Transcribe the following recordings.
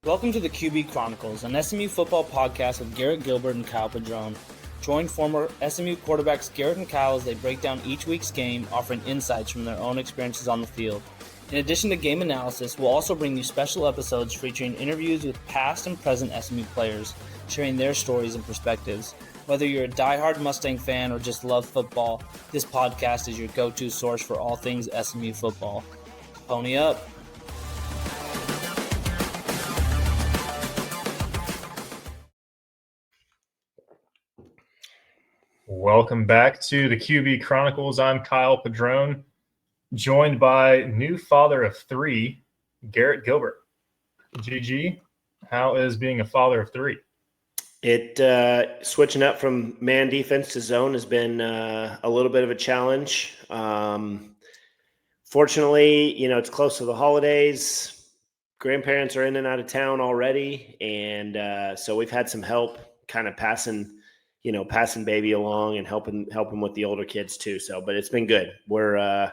Welcome to the QB Chronicles, an SMU football podcast with Garrett Gilbert and Kyle Padron. Join former SMU quarterbacks Garrett and Kyle as they break down each week's game, offering insights from their own experiences on the field. In addition to game analysis, we'll also bring you special episodes featuring interviews with past and present SMU players, sharing their stories and perspectives. Whether you're a diehard Mustang fan or just love football, this podcast is your go-to source for all things SMU football. Pony up! Welcome back to the QB Chronicles. I'm Kyle Padron, joined by new father of three, Garrett Gilbert. GG, how is being a father of three? Switching up from man defense to zone has been a little bit of a challenge. Fortunately, it's close to the holidays. Grandparents are in and out of town already, and so we've had some help kind of passing baby along and helping with the older kids too. So, but it's been good. We're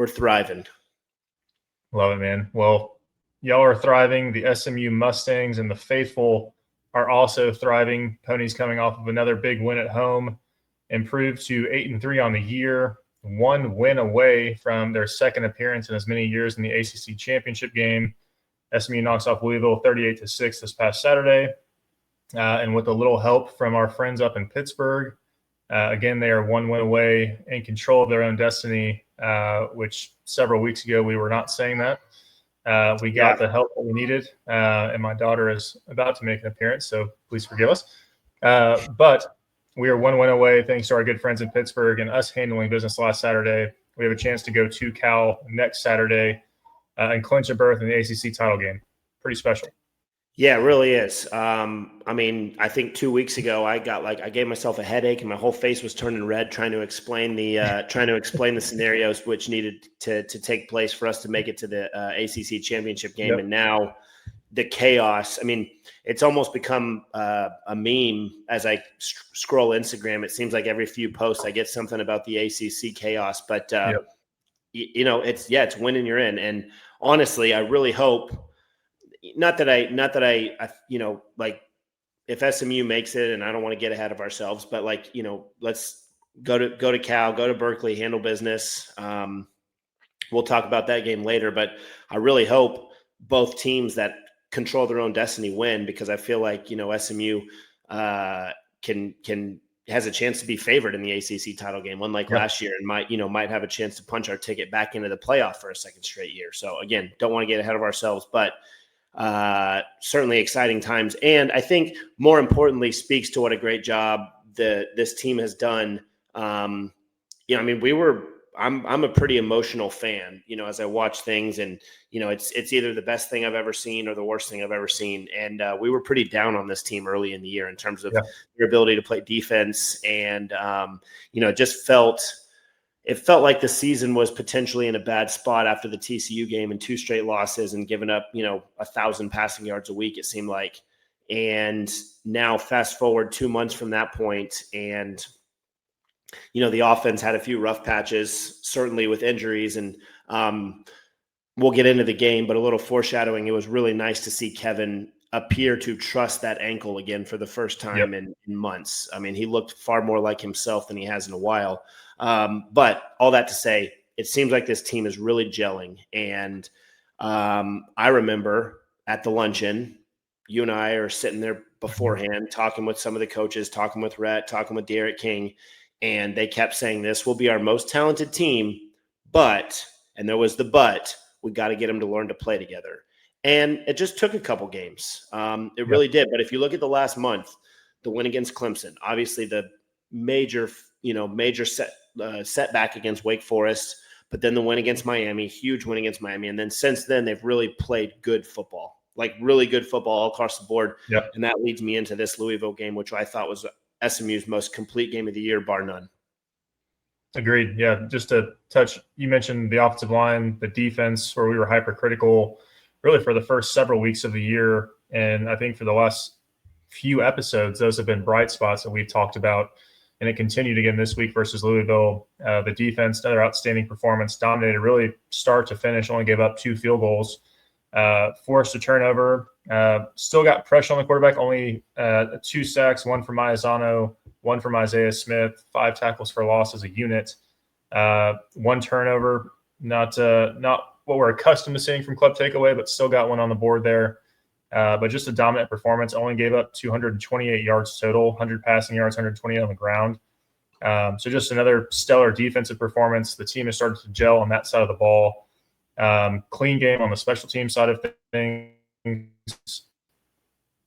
thriving. Love it, man. Well, y'all are thriving. The SMU Mustangs and the faithful are also thriving. Ponies coming off of another big win at home, improved to 8-3 on the year, one win away from their second appearance in as many years in the ACC championship game. SMU knocks off Louisville 38-6 this past Saturday. And with a little help from our friends up in Pittsburgh, again, they are one win away, in control of their own destiny, which several weeks ago we were not saying that. We got the help that we needed, and my daughter is about to make an appearance, so please forgive us. But we are one win away thanks to our good friends in Pittsburgh and us handling business last Saturday. We have a chance to go to Cal next Saturday and clinch a berth in the ACC title game. Pretty special. Yeah, it really is. I think 2 weeks ago I gave myself a headache and my whole face was turning red trying to explain the scenarios which needed to take place for us to make it to the ACC championship game. Yep. And now the chaos. It's almost become a meme as I scroll Instagram. It seems like every few posts I get something about the ACC chaos. But it's winning you're in. And honestly, I really hope. Not that I if SMU makes it, and I don't want to get ahead of ourselves, but let's go to Cal, go to Berkeley, handle business. We'll talk about that game later, but I really hope both teams that control their own destiny win, because I feel like, SMU has a chance to be favored in the ACC title game, unlike last year, and might have a chance to punch our ticket back into the playoff for a second straight year. So again, don't want to get ahead of ourselves, but certainly exciting times. And I think more importantly speaks to what a great job this team has done. I'm a pretty emotional fan, as I watch things, and, it's either the best thing I've ever seen or the worst thing I've ever seen. And we were pretty down on this team early in the year in terms of their ability to play defense. And, it felt like the season was potentially in a bad spot after the TCU game and 2 straight losses and giving up, 1,000 passing yards a week, it seemed like. And now fast forward 2 months from that point, and, the offense had a few rough patches, certainly with injuries. And we'll get into the game, but a little foreshadowing. It was really nice to see Kevin appear to trust that ankle again for the first time in months. He looked far more like himself than he has in a while. But all that to say, it seems like this team is really gelling. And I remember at the luncheon, you and I are sitting there beforehand, talking with some of the coaches, talking with Rhett, talking with Derek King, and they kept saying this will be our most talented team, but, and there was the but, we got to get them to learn to play together. And it just took a couple games. It really did. But if you look at the last month, the win against Clemson, obviously the major setback against Wake Forest, but then the win against Miami, huge win against Miami. And then since then, they've really played good football, like really good football all across the board. Yep. And that leads me into this Louisville game, which I thought was SMU's most complete game of the year, bar none. Agreed. Yeah, just to touch, you mentioned the offensive line, the defense, where we were hypercritical really for the first several weeks of the year. And I think for the last few episodes, those have been bright spots that we've talked about. And it continued again this week versus Louisville. The defense, another outstanding performance, dominated really start to finish, only gave up 2 field goals. forced a turnover, still got pressure on the quarterback, only 2 sacks, 1 from Maizano, 1 from Isaiah Smith, 5 tackles for loss as a unit, 1 turnover, not what we're accustomed to seeing from club takeaway, but still got 1 on the board there. But just a dominant performance, only gave up 228 yards total, 100 passing yards, 128 on the ground. So just another stellar defensive performance. The team has started to gel on that side of the ball. Clean game on the special team side of things.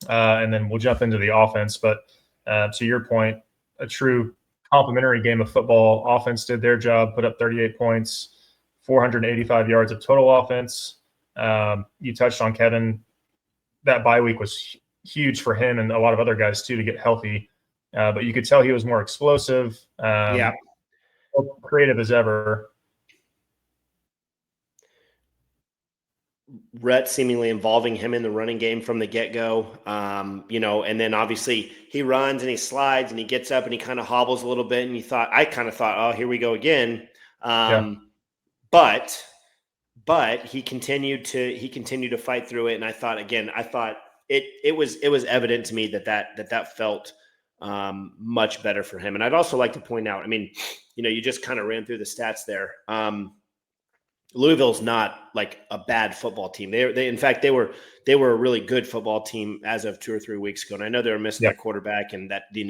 And then we'll jump into the offense. But to your point, a true complementary game of football. Offense did their job, put up 38 points, 485 yards of total offense. You touched on Kevin. That bye week was huge for him and a lot of other guys too to get healthy. But you could tell he was more explosive, creative as ever. Rhett seemingly involving him in the running game from the get-go, and then obviously he runs and he slides and he gets up and he kind of hobbles a little bit. And I kind of thought, oh, here we go again. But he continued to fight through it. And I thought it was evident to me that felt much better for him. And I'd also like to point out, you just kind of ran through the stats there. Louisville's not like a bad football team. They in fact, they were a really good football team as of 2 or 3 weeks ago. And I know they were missing their quarterback, and that, the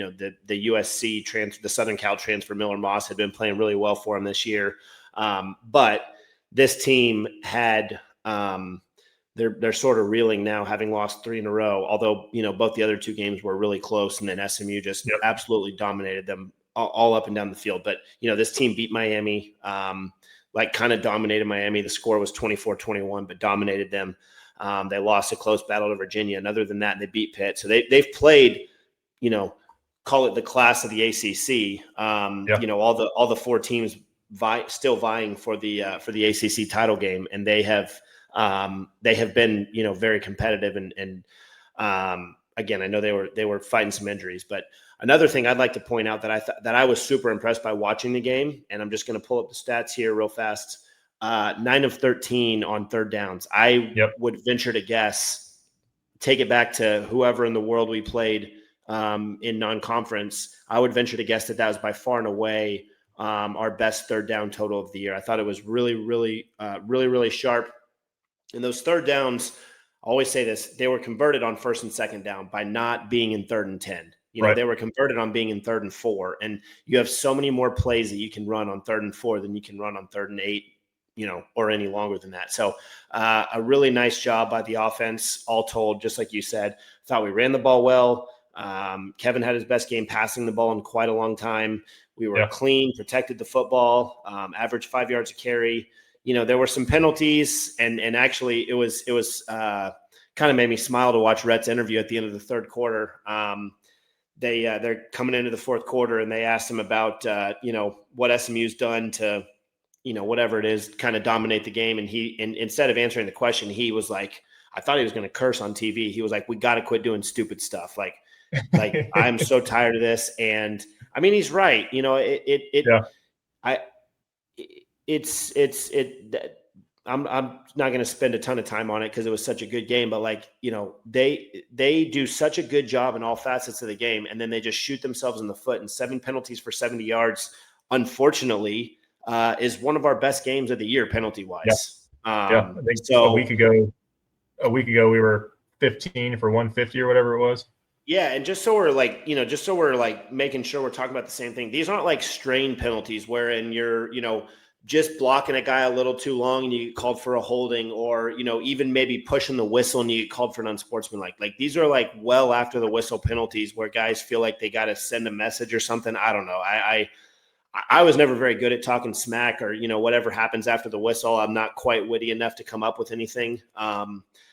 USC transfer, the Southern Cal transfer, Miller Moss, had been playing really well for him this year. But this team had, they're sort of reeling now, having lost 3 in a row, although, both the other 2 games were really close, and then SMU just absolutely dominated them all up and down the field. But, this team beat Miami, kind of dominated Miami. The score was 24-21, but dominated them. They lost a close battle to Virginia. And other than that, they beat Pitt. So they've played, call it the class of the ACC. All the 4 teams still vying for the ACC title game, and they have been, very competitive. And again, I know they were fighting some injuries, but another thing I'd like to point out that I was super impressed by watching the game, and I'm just going to pull up the stats here real fast. 9 of 13 on third downs. I would venture to guess, take it back to whoever in the world we played in non-conference. I would venture to guess that was by far and away our best third down total of the year. I thought it was really, really, really sharp. And those third downs, I always say this, they were converted on first and second down by not being in 3rd and 10. They were converted on being in 3rd and 4, and you have so many more plays that you can run on 3rd and 4 than you can run on 3rd and 8, or any longer than that. So a really nice job by the offense, all told. Just like you said, thought we ran the ball well. Kevin had his best game passing the ball in quite a long time. We were clean, protected the football, averaged 5 yards a carry. There were some penalties, and actually it was kind of made me smile to watch Rhett's interview at the end of the third quarter. They're coming into the fourth quarter, and they asked him about, what SMU's done to, whatever it is, kind of dominate the game. And instead of answering the question, he was like, I thought he was going to curse on TV. He was like, we got to quit doing stupid stuff. Like I'm so tired of this. And he's right. I'm not going to spend a ton of time on it because it was such a good game, but they do such a good job in all facets of the game, and then they just shoot themselves in the foot. And 7 penalties for 70 yards, unfortunately, is one of our best games of the year penalty wise. I think so. A week ago we were 15 for 150 or whatever it was. Yeah, and just so we're making sure we're talking about the same thing. These aren't like strain penalties wherein you're just blocking a guy a little too long and you get called for a holding, or, even maybe pushing the whistle and you get called for an unsportsmanlike. Like these are well after the whistle penalties where guys feel like they got to send a message or something. I don't know. I was never very good at talking smack or, whatever happens after the whistle. I'm not quite witty enough to come up with anything.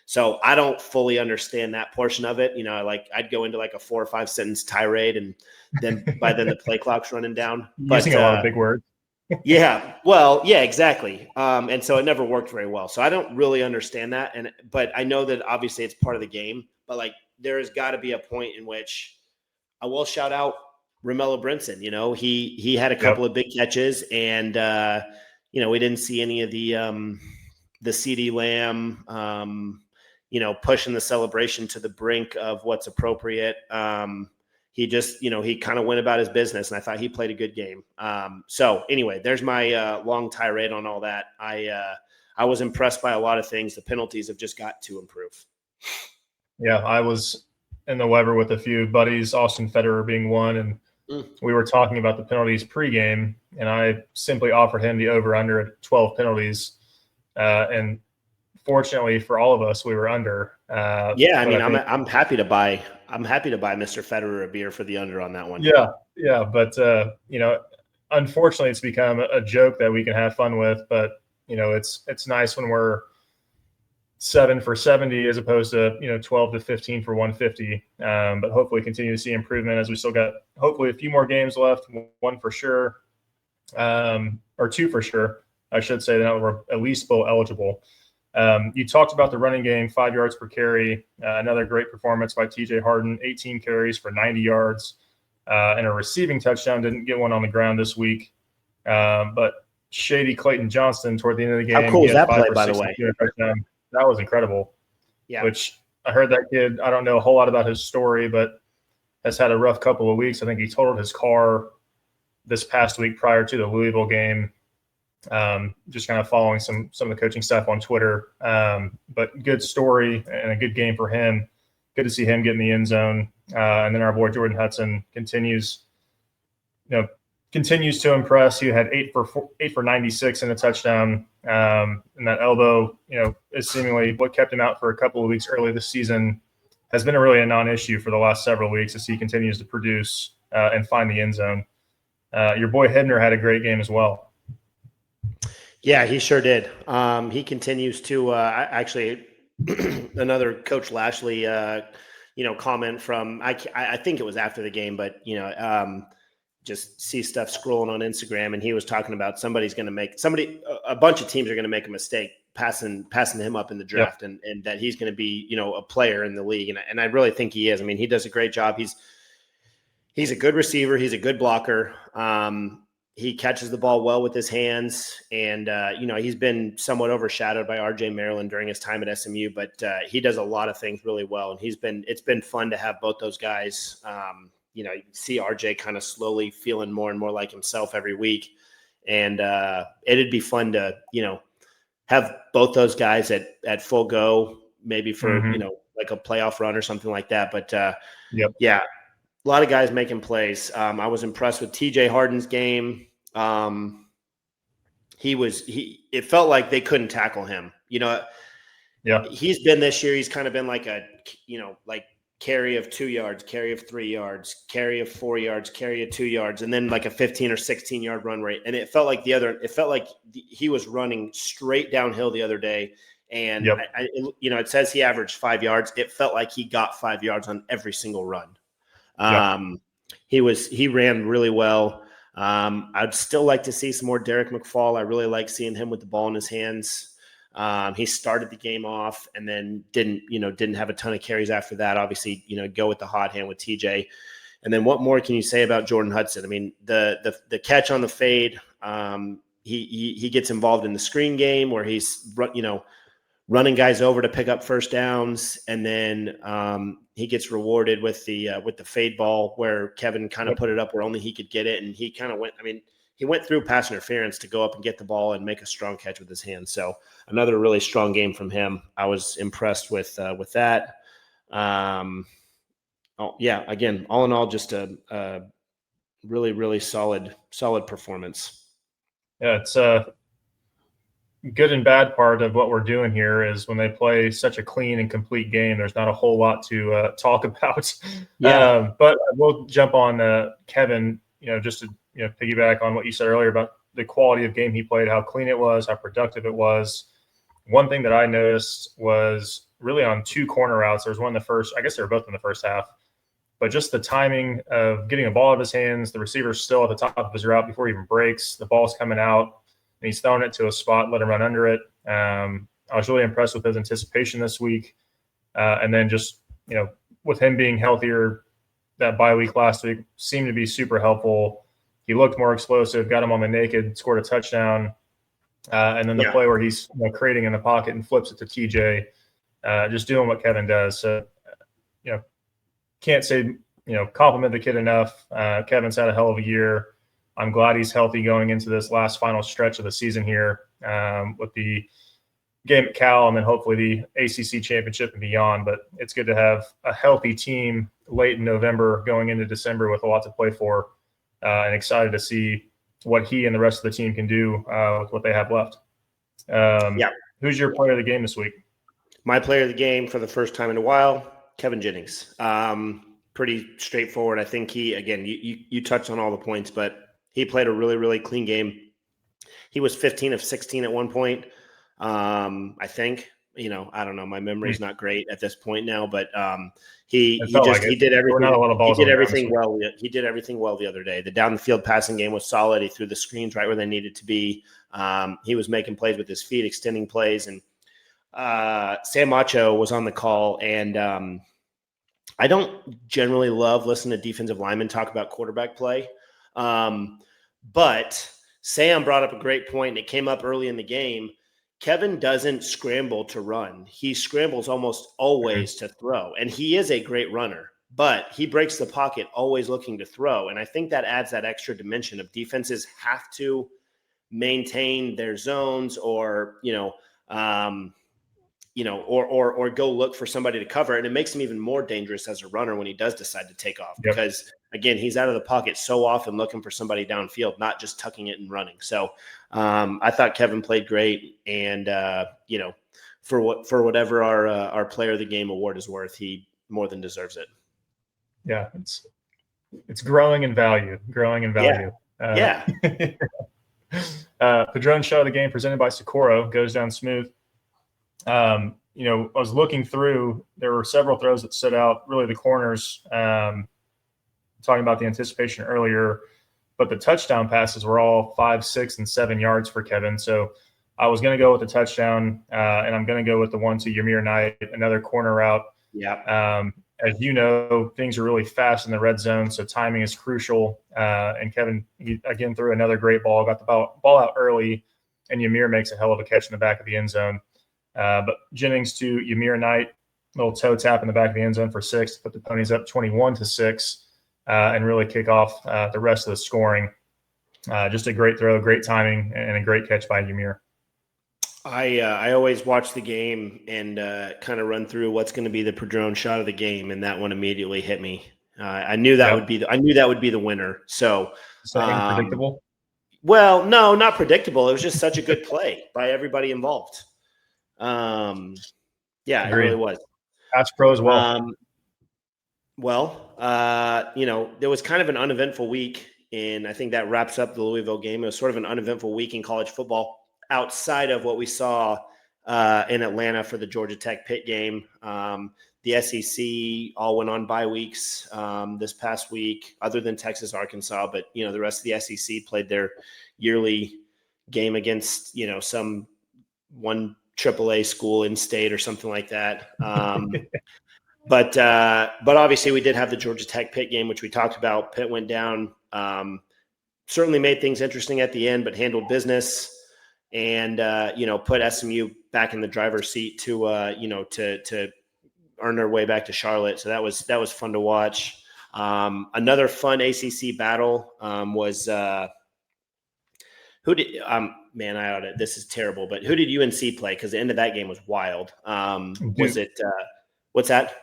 So I don't fully understand that portion of it. I'd go into a 4 or 5 sentence tirade, and then by then the play clock's running down. Using a lot of big words. Yeah. Well, yeah, exactly. And so it never worked very well. So I don't really understand that. But I know that obviously it's part of the game, but there has got to be a point in which I will shout out Romello Brinson. He had a couple of big catches, and we didn't see any of the the CeeDee Lamb, pushing the celebration to the brink of what's appropriate. He just, he kind of went about his business, and I thought he played a good game. So anyway, there's my long tirade on all that. I was impressed by a lot of things. The penalties have just got to improve. Yeah, I was in the Weber with a few buddies, Austin Federer being one, and we were talking about the penalties pregame, and I simply offered him the over/under at 12 penalties, and fortunately for all of us, we were under. I'm happy to buy Mr. Federer a beer for the under on that one. Yeah, but unfortunately, it's become a joke that we can have fun with. But it's nice when we're 7 for 70 as opposed to 12 to 15 for 150. But hopefully, continue to see improvement as we still got hopefully a few more games left. One for sure, or two for sure, I should say. That we're at least bowl eligible. You talked about the running game, 5 yards per carry. Another great performance by TJ Harden, 18 carries for 90 yards and a receiving touchdown. Didn't get one on the ground this week. But Shady Clayton Johnston toward the end of the game. How cool was that play, by the way? That was incredible. Yeah. Which I heard that kid, I don't know a whole lot about his story, but has had a rough couple of weeks. I think he totaled his car this past week prior to the Louisville game. Just kind of following some of the coaching stuff on Twitter. But good story and a good game for him. Good to see him get in the end zone. And then our boy Jordan Hudson continues to impress. He had 8 for 96 and a touchdown. And that elbow, is seemingly what kept him out for a couple of weeks early this season. Has been a non-issue for the last several weeks as he continues to produce and find the end zone. Your boy Hibner had a great game as well. Yeah, he sure did. He continues to actually another Coach Lashley, comment from I think it was after the game, but just see stuff scrolling on Instagram, and he was talking about a bunch of teams are going to make a mistake passing him up in the draft, and that he's going to be a player in the league, and I really think he is. I mean, he does a great job. He's a good receiver. He's a good blocker. He catches the ball well with his hands, and he's been somewhat overshadowed by RJ Maryland during his time at SMU, but he does a lot of things really well, and it's been fun to have both those guys. You see RJ kind of slowly feeling more and more like himself every week, and it'd be fun to have both those guys at full go, maybe for like a playoff run or something like that. But yeah. A lot of guys making plays. I was impressed with TJ Harden's game. It felt like they couldn't tackle him. He's been this year. He's kind of been like a, like carry of 2 yards, carry of 3 yards, carry of 4 yards, carry of 2 yards, and then like a 15 or 16 yard run rate. And it felt like he was running straight downhill the other day. And it says he averaged 5 yards. It felt like he got 5 yards on every single run. He ran really well. I'd still like to see some more Derek McFall. I really like seeing him with the ball in his hands. He started the game off and then didn't have a ton of carries after that. Obviously, go with the hot hand with TJ. And then what more can you say about Jordan Hudson? I mean, the catch on the fade, he gets involved in the screen game where he's running guys over to pick up first downs, and then he gets rewarded with the fade ball where Kevin kind of put it up where only he could get it, and he kind of went. I mean, he went through pass interference to go up and get the ball and make a strong catch with his hands. So another really strong game from him. I was impressed with that. Again, all in all, just a really, really solid performance. Yeah, it's good and bad part of what we're doing here is when they play such a clean and complete game, there's not a whole lot to talk about. But we'll jump on Kevin, just to piggyback on what you said earlier about the quality of game he played, how clean it was, how productive it was. One thing that I noticed was really on 2 corner routes. There was one in the first, I guess they were both in the first half, but just the timing of getting a ball out of his hands, the receiver's still at the top of his route before he even breaks, the ball's coming out, and he's throwing it to a spot, let him run under it. I was really impressed with his anticipation this week. And then just, with him being healthier, that bye week last week seemed to be super helpful. He looked more explosive, got him on the naked, scored a touchdown. And then the play where he's creating in the pocket and flips it to TJ, just doing what Kevin does. So, can't say, compliment the kid enough. Kevin's had a hell of a year. I'm glad he's healthy going into this last final stretch of the season here with the game at Cal and then hopefully the ACC championship and beyond. But it's good to have a healthy team late in November going into December with a lot to play for, and excited to see what he and the rest of the team can do with what they have left. Who's your player of the game this week? My player of the game for the first time in a while, Kevin Jennings. Pretty straightforward. I think you touched on all the points, but he played a really, really clean game. He was 15 of 16 at one point. I think, I don't know. My memory's not great at this point now, but he did everything well. He did everything well the other day. The down the field passing game was solid. He threw the screens right where they needed to be. He was making plays with his feet, extending plays, and Sam Macho was on the call. And I don't generally love listening to defensive linemen talk about quarterback play. But Sam brought up a great point, and it came up early in the game. Kevin doesn't scramble to run. He scrambles almost always to throw, and he is a great runner, but he breaks the pocket always looking to throw. And I think that adds that extra dimension of defenses have to maintain their zones or go look for somebody to cover. And it makes him even more dangerous as a runner when he does decide to take off, because again, he's out of the pocket so often looking for somebody downfield, not just tucking it and running. So I thought Kevin played great. And, for whatever our player of the game award is worth, he more than deserves it. Yeah. It's growing in value. Padron shot of the game presented by Socorro goes down smooth. I was looking through, there were several throws that stood out, really the corners, talking about the anticipation earlier, but the touchdown passes were all 5, 6, and 7 yards for Kevin. So I was going to go with the touchdown, and I'm going to go with the one to Ymir Knight, another corner route. Yeah. As you know, things are really fast in the red zone, so timing is crucial. And Kevin, he again threw another great ball, got the ball out early, and Ymir makes a hell of a catch in the back of the end zone. But Jennings to Ymir Knight, little toe tap in the back of the end zone for 6, put the Ponies up 21-6, and really kick off the rest of the scoring. Just a great throw, great timing, and a great catch by Ymir. I always watch the game and kind of run through what's going to be the Padron shot of the game, and that one immediately hit me. I knew that would be the winner. So predictable? Well, no, not predictable. It was just such a good play by everybody involved. It really was. Pass pro as well. There was kind of an uneventful week, and I think that wraps up the Louisville game. It was sort of an uneventful week in college football outside of what we saw in Atlanta for the Georgia Tech Pitt game. The SEC all went on bye weeks this past week, other than Texas, Arkansas. But, the rest of the SEC played their yearly game against, some one AAA school in state or something like that. But obviously we did have the Georgia Tech Pitt game, which we talked about. Pitt went down, certainly made things interesting at the end, but handled business and, put SMU back in the driver's seat to earn their way back to Charlotte. So that was fun to watch. Another fun ACC battle was this is terrible, but who did UNC play? Because the end of that game was wild. Was it what's that?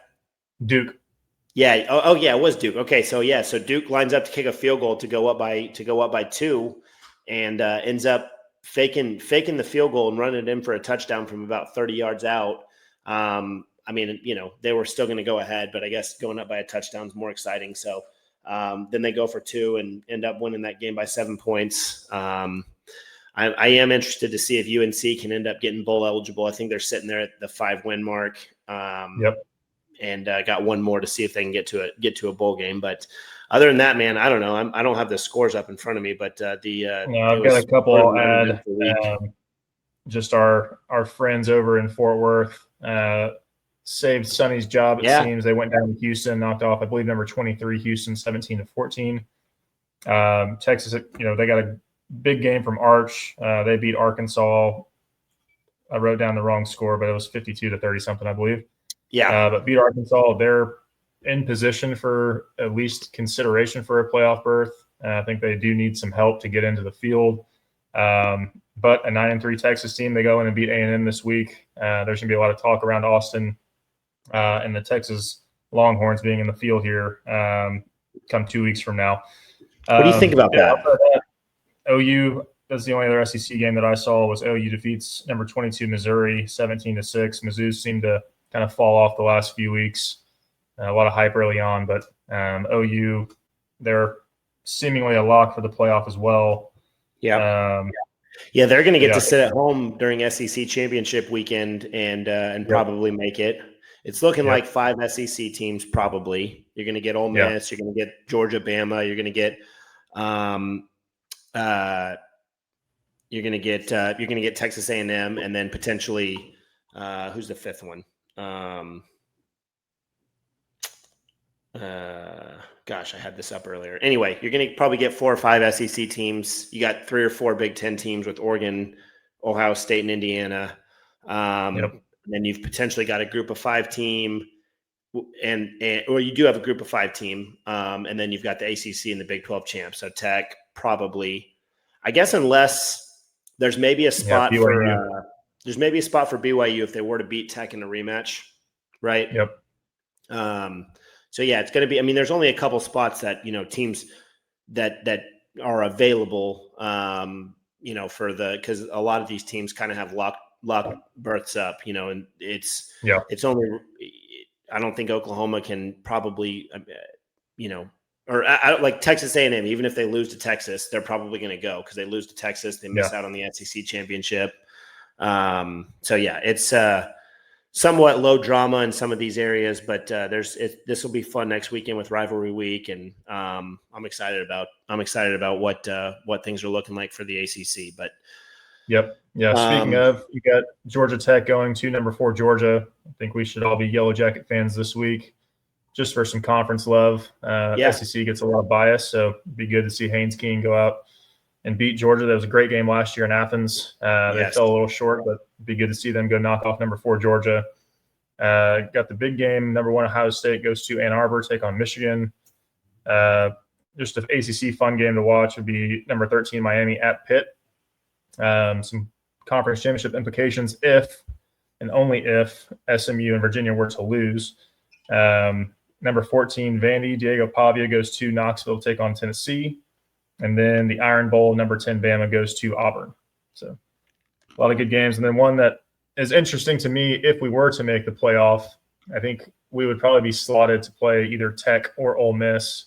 Duke. Yeah. Oh yeah, it was Duke. Okay, so Duke lines up to kick a field goal to go up by 2, and ends up faking the field goal and running it in for a touchdown from about 30 yards out. They were still going to go ahead, but I guess going up by a touchdown is more exciting. So then they go for 2 and end up winning that game by 7 points. I am interested to see if UNC can end up getting bowl eligible. I think they're sitting there at the 5-win mark. And got one more to see if they can get to a bowl game. But other than that, man, I don't know. I don't have the scores up in front of me, but I've got a couple I'll add. Just our friends over in Fort Worth saved Sonny's job. It seems they went down to Houston, knocked off, I believe, number 23 Houston, 17-14. Texas, they got a big game from Arch. They beat Arkansas. I wrote down the wrong score, but it was 52-30 something, I believe. Yeah. But beat Arkansas. They're in position for at least consideration for a playoff berth. I think they do need some help to get into the field. But a 9-3 Texas team, they go in and beat A&M this week. There's going to be a lot of talk around Austin and the Texas Longhorns being in the field here come 2 weeks from now. What do you think about that? OU, that's the only other SEC game that I saw, was OU defeats number 22 Missouri 17-6. Mizzou seemed to kind of fall off the last few weeks. A lot of hype early on, but OU, they're seemingly a lock for the playoff as well. Yeah. They're going to get to sit at home during SEC championship weekend and probably make it. It's looking like 5 SEC teams probably. You're going to get Ole Miss. You're going to get Georgia, Bama. You're going to get Texas A&M, and then potentially who's the fifth one? Gosh, I had this up earlier. Anyway, you're going to probably get 4 or 5 SEC teams. You got 3 or 4 Big Ten teams with Oregon, Ohio State, and Indiana. And then you've potentially got a group of 5 team, or you do have a group of 5 team, and then you've got the ACC and the Big 12 champs. So Tech probably, I guess, unless there's maybe a spot for BYU if they were to beat Tech in a rematch, right? Yep. So it's going to be. I mean, there's only a couple spots that teams that are available. Because a lot of these teams kind of have locked berths up. And it's only. I don't think Oklahoma can probably, or like Texas A&M. Even if they lose to Texas, they're probably going to go because they lose to Texas, they miss out on the SEC championship. It's somewhat low drama in some of these areas, but this will be fun next weekend with rivalry week, and I'm excited about what things are looking like for the ACC. But speaking of, you got Georgia Tech going to number 4 Georgia. I think we should all be Yellow Jacket fans this week, just for some conference love. SEC gets a lot of bias, so it'd be good to see Haynes King go out and beat Georgia. That was a great game last year in Athens. They fell a little short, but it'd be good to see them go knock off number 4 Georgia. Got the big game. Number 1 Ohio State goes to Ann Arbor, take on Michigan. Just an ACC fun game to watch would be number 13 Miami at Pitt. Some conference championship implications if and only if SMU and Virginia were to lose. Number 14 Vandy, Diego Pavia goes to Knoxville, take on Tennessee. And then the Iron Bowl, number 10 Bama goes to Auburn. So a lot of good games. And then one that is interesting to me, if we were to make the playoff, I think we would probably be slotted to play either Tech or Ole Miss.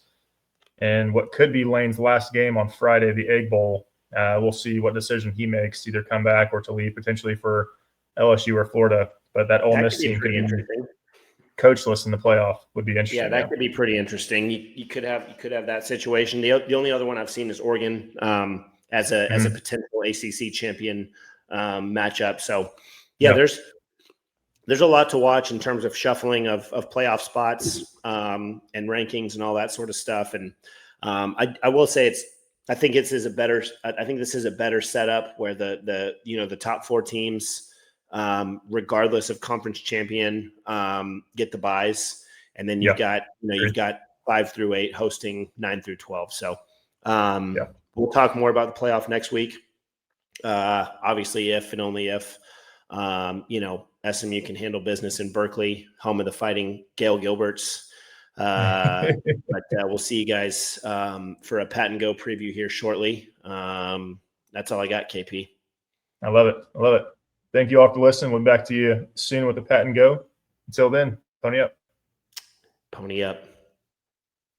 And what could be Lane's last game on Friday, the Egg Bowl. We'll see what decision he makes, either come back or to leave potentially for LSU or Florida. But that Ole Miss team could be coachless in the playoff. Would be interesting. Yeah, that could be pretty interesting. You could have that situation. The only other one I've seen is Oregon as a potential ACC champion matchup. So there's a lot to watch in terms of shuffling of playoff spots and rankings and all that sort of stuff. And I will say I think this is a better setup where the top 4 teams, regardless of conference champion, get the buys, and then you've got 5 through 8 hosting 9 through 12. So we'll talk more about the playoff next week. Obviously, if and only if SMU can handle business in Berkeley, home of the Fighting Gail Gilberts. But we'll see you guys for a Pat and Go preview here shortly. That's all I got, KP. I love it. Thank you all for listening. We'll be back to you soon with the Pat and Go. Until then, pony up. Pony up.